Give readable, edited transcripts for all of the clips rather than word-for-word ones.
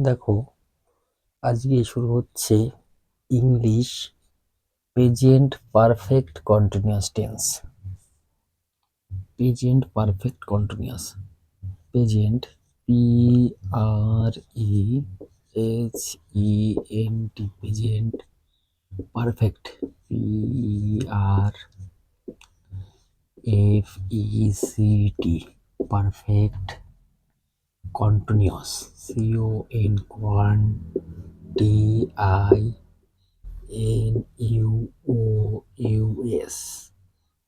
দেখো, আজকে শুরু হচ্ছে English present perfect continuous tense. Present perfect continuous, present PREHENT, present perfect PRFECT, perfect continuous CONTINUOUS,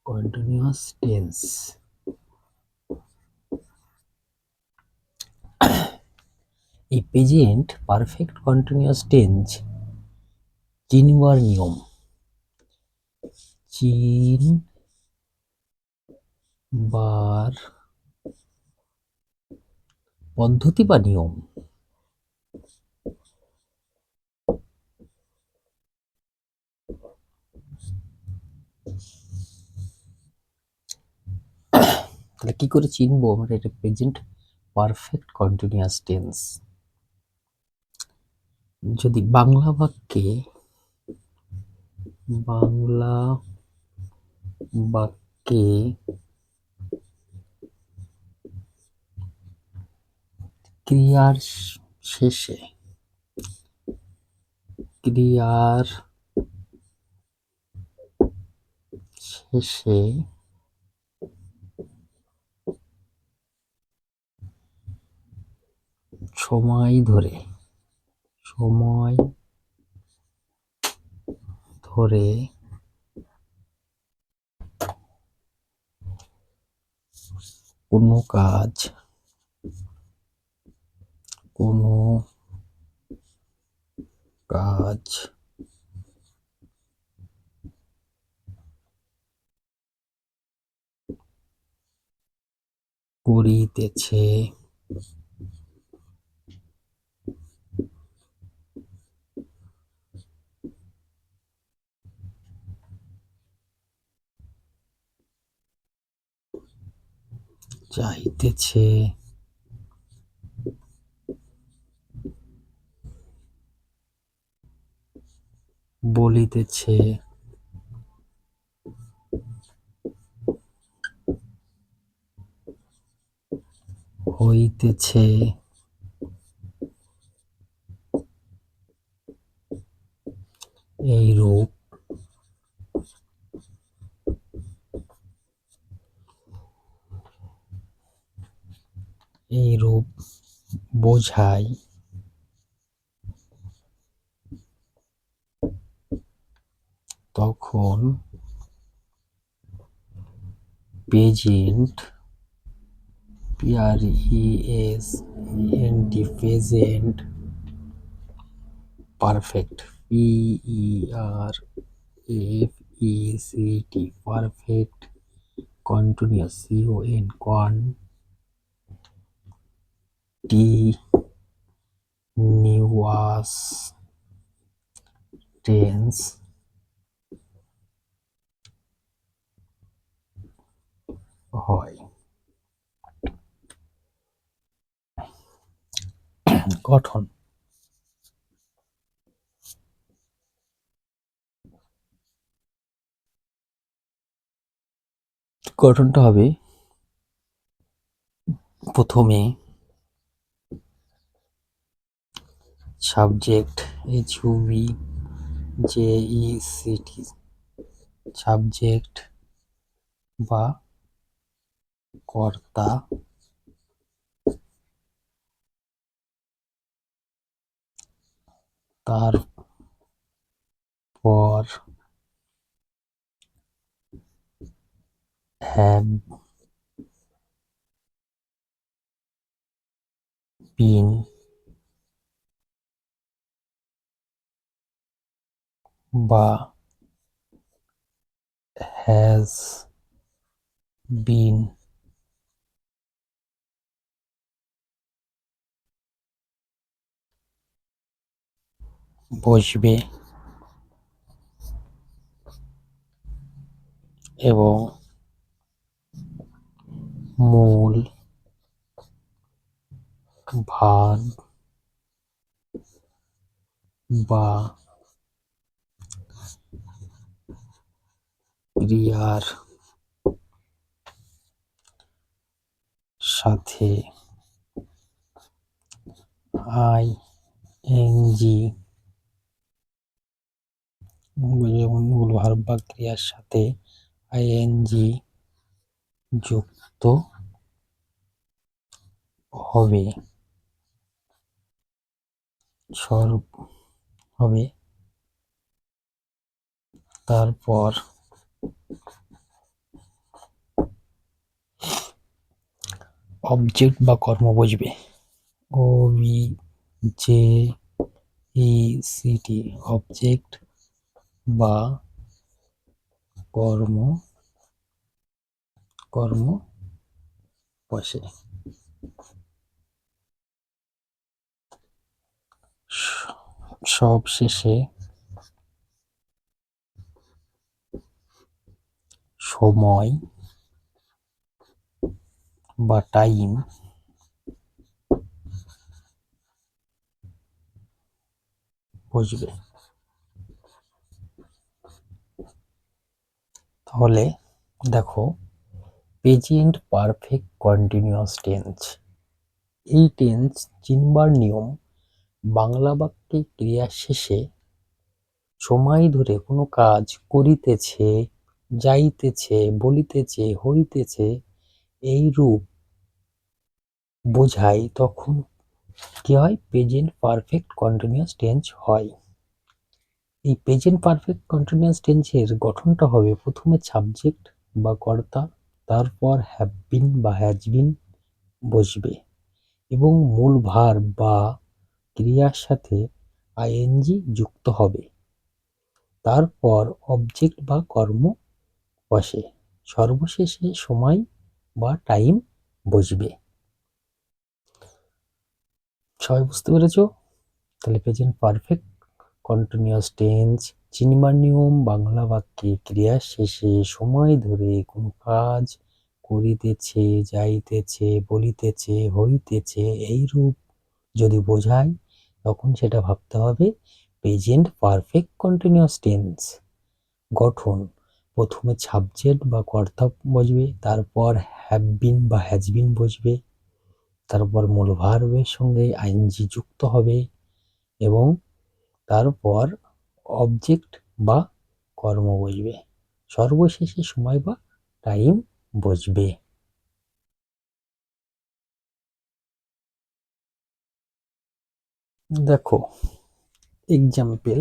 continuous tense. এই present perfect continuous tense চিনবার নিয়ম, চিনবার পদ্ধতি বা নিয়ম। তাহলে কি করে চিনবো আমরা এটা প্রেজেন্ট পারফেক্ট কন্টিনিউয়াস টেন্স? যদি বাংলা বাক্যে ক্রিয়ার শেষে সময় ধরে কোনো কাজ করিতেছে, চাইতেছে, বলিতেছে, হইতেছে, এইরূপ বোঝায় তখন present present perfect PERFECT perfect continuous continuous tense হয়। গঠনটা হবে প্রথমে সাবজেক্ট HUBJECT, সাবজেক্ট বা কর্তা, তারপর হ্যাভ বিন বা হ্যাজ বিন বসবে এবং মূল ভার্ব বা ক্রিয়ার সাথে আইএনজি মূল ভার্ব বা ক্রিয়ার সাথে আইএনজি যুক্ত হবে হবে তারপর অবজেক্ট বা কর্ম বুঝবে। O B J E C T object বা কর্ম কর্ম বসে। সব শেষে সময় বা টাইম বুঝবে। তাহলে দেখো, প্রেজেন্ট পারফেক্ট কন্টিনিউয়াস টেন্স, এই টেন্স চিনবার নিয়ম বাংলা বাক্যে ক্রিয়া শেষে সময় ধরে কোনো কাজ করিতেছে, যাইতেছে, বলিতেছে, হইতেছে এই রূপ বোঝায়, তখন কি হয়? প্রেজেন্ট পারফেক্ট কন্টিনিউয়াস টেন্স হয়। এই প্রেজেন্ট পারফেক্ট কন্টিনিউয়াস টেন্সের গঠনটা হবে প্রথমে সাবজেক্ট বা কর্তা, তারপর হ্যাভ বিন বা হ্যাজ বিন বসবে এবং মূল ভার্ব বা ক্রিয়ার সাথে আইএনজি যুক্ত হবে, তারপর অবজেক্ট বা কর্ম বসে, সর্বশেষে সময় বা টাইম বসবে। সবাই বুঝতে পেরেছো? তাহলে প্রেজেন্ট পারফেক্ট কন্টিনিউয়াস টেন্স চিনবার নিয়ম বাংলা বাক্যে ক্রিয়া শেষে সময় ধরে কোন কাজ করিতেছে, যাইতেছে, বলিতেছে, হইতেছে এইরূপ যদি বোঝায়, তখন সেটা ভাবতে হবে প্রেজেন্ট পারফেক্ট কন্টিনিউয়াস টেন্স। গঠন প্রথমে সাবজেক্ট বা কর্তা বসবে, তারপর হ্যাভ বিন বা হ্যাজ বিন বসবে, তারপর মূল ভার্বের সঙ্গে আইএনজি যুক্ত হবে এবং তারপর অবজেক্ট বা কর্ম বসবে, সর্বশেষে সময় বা টাইম বসবে। দেখো এক্সাম্পল,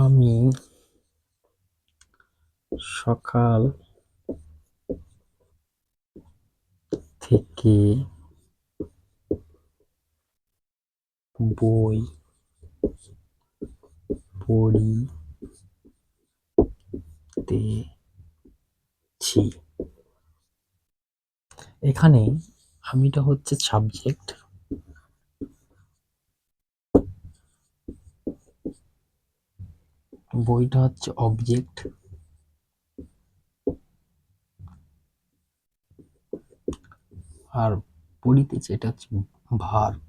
আমি সকাল থেকে বই পড়িতেছি। এখানে আমিটা হচ্ছে সাবজেক্ট, বইটা হচ্ছে অবজেক্ট, আর পড়িতেছে এটা হচ্ছে ভার্ব।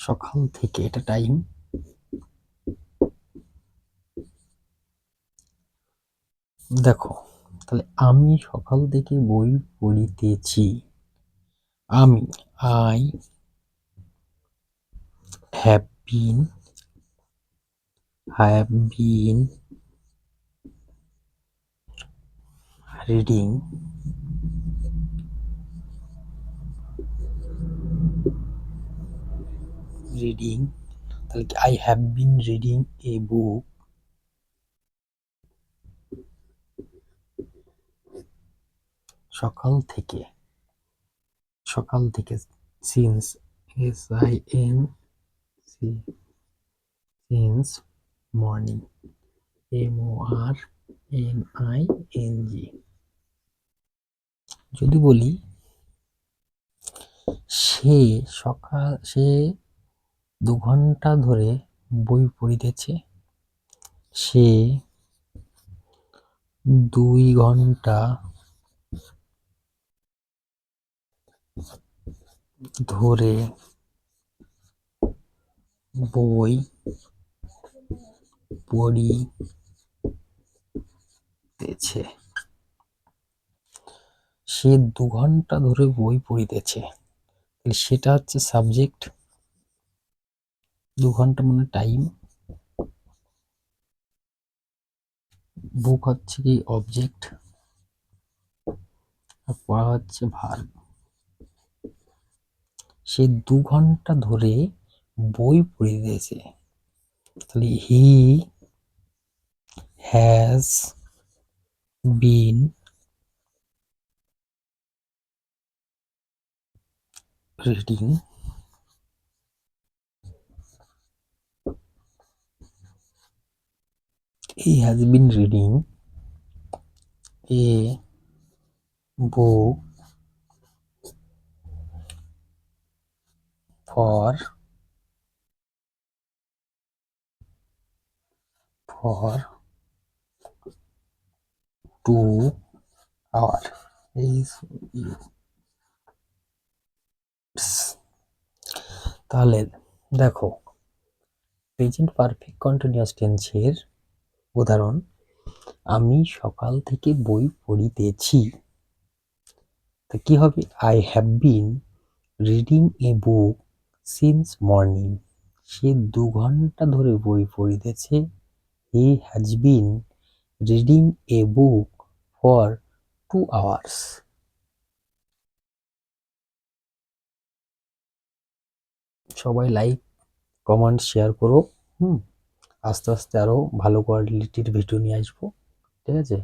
সকাল থেকে এটা টাইম। দেখো তাহলে আমি সকাল থেকে বই পড়িতেছি, আমি আই হ্যাভ বিন রিডিং তাহলে কি I have been reading a book সকাল থেকে, since S I N C, since morning M O R N I N G. যদি বলি সে 2 ঘন্টা ধরে বই পড়িতেছে। সে 2 ঘন্টা ধরে বই পড়িতেছে। সে 2 ঘন্টা ধরে বই পড়িতেছে। তাহলে সেটা হচ্ছে সাবজেক্ট, 2 ঘন্টা মানে টাইম, বুক হচ্ছে কি অবজেক্ট, আর পড়া হচ্ছে ভার্ব। সে 2 ঘন্টা ধরে বই পড়িতেছে। তাহলে হি has been reading a book for 2 hours. তাহলে দেখো, প্রেজেন্ট পারফেক্ট কন্টিনিউয়াস টেন্সের উদাহরণ, আমি সকাল থেকে বই পড়িতেছি। তো কি হবে? I have been reading a book since morning. সে 2 ঘন্টা ধরে বই পড়িতেছে। He has been reading a book for 2 hours. সবাই লাইক, কমেন্ট, শেয়ার করো। আস্তে আস্তে আরো ভালো কোয়ালিটির ভিডিও নিয়ে আসবো। ঠিক আছে?